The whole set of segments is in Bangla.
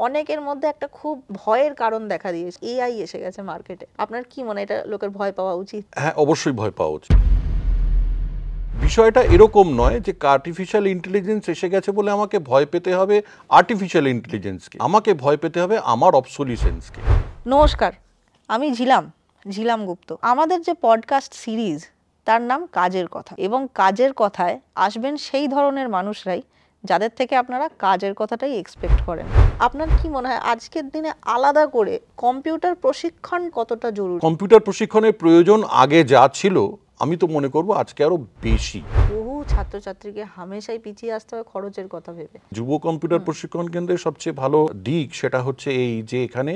অনেকের মধ্যে একটা খুব ভয়ের কারণ দেখা দিয়েছে, এআই এসে গেছে মার্কেটে। আপনার কি মনে হয় এটা লোকের ভয় পাওয়া উচিত? হ্যাঁ, অবশ্যই ভয় পাওয়া উচিত। বিষয়টা এরকম নয় যে আর্টিফিশিয়াল ইন্টেলিজেন্স এসে গেছে বলে আমাকে ভয় পেতে হবে আর্টিফিশিয়াল ইন্টেলিজেন্সকে, আমাকে ভয় পেতে হবে আমার অবসোলিসেন্সকে। নমস্কার, আমি ঝিলাম গুপ্ত। আমাদের যে পডকাস্ট সিরিজ তার নাম কাজের কথা, এবং কাজের কথায় আসবেন সেই ধরনের মানুষরাই যাদের থেকে আপনারা কাজের কথাটাই এক্সপেক্ট করেন। আপনার কি মনে হয় আজকের দিনে আলাদা করে কম্পিউটার প্রশিক্ষণ কতটা জরুরি? কম্পিউটার প্রশিক্ষণের প্রয়োজন আগে যা ছিল আমি তো মনে করব আজকে আরো বেশি। বহু ছাত্রছাত্রীকে হামেশাই পিছিয়ে আসতে হয় খরচের কথা ভেবে। যুব কম্পিউটার প্রশিক্ষণ কেন্দ্রের সবচেয়ে ভালো দিক সেটা হচ্ছে এই যে এখানে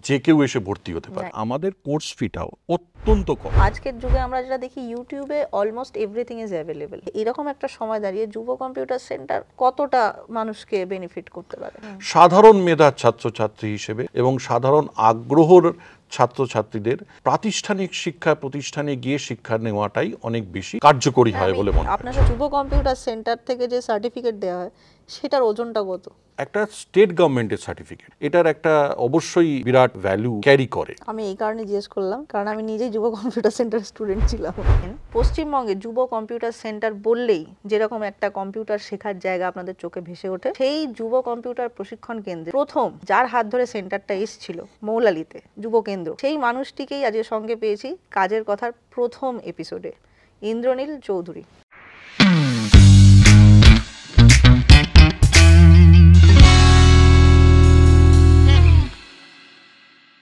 যে কেউ এসে ভর্তি হতে পারে। আমাদের কোর্স ফিটাও অত্যন্ত কম। আজকের যুগে আমরা যেটা দেখি ইউটিউবে অলমোস্ট এভরিথিং ইজ অ্যাভেলেবল। এরকম একটা সময় দাঁড়িয়ে যুব কম্পিউটার সেন্টার কতটা মানুষকে বেনিফিট করতে পারে? সাধারণ মেধার ছাত্রছাত্রী হিসেবে এবং সাধারণ আগ্রহর ছাত্রছাত্রীদের প্রাতিষ্ঠানিক শিক্ষা প্রতিষ্ঠানে গিয়ে শিক্ষা নেওয়াটাই অনেক বেশি কার্যকরী হয় বলে মনে হয়। আপনার যুব কম্পিউটার সেন্টার থেকে যে সার্টিফিকেট দেওয়া হয় সেটার ওজনটা কত? একটা স্টেট গভর্নমেন্টের সার্টিফিকেট, এটার একটা অবশ্যই বিরাট ভ্যালু ক্যারি করে। আমি এই কারণে জিজ্ঞেস করলাম কারণ আমি নিজেই যুব কম্পিউটার সেন্টার স্টুডেন্ট ছিলাম। পশ্চিমবঙ্গে যুব কম্পিউটার সেন্টার বললেই যেরকম একটা কম্পিউটার শেখার জায়গা আপনাদের চোখে ভেসে ওঠে, সেই যুব কম্পিউটার প্রশিক্ষণ কেন্দ্রে প্রথম যার হাত ধরে সেন্টারটা এসেছিল মৌলালিতে যুব কেন্দ্র, সেই মানুষটিকেই আজকে সঙ্গে পেয়েছি কাজের কথার প্রথম এপিসোডে, ইন্দ্রনীল চৌধুরী।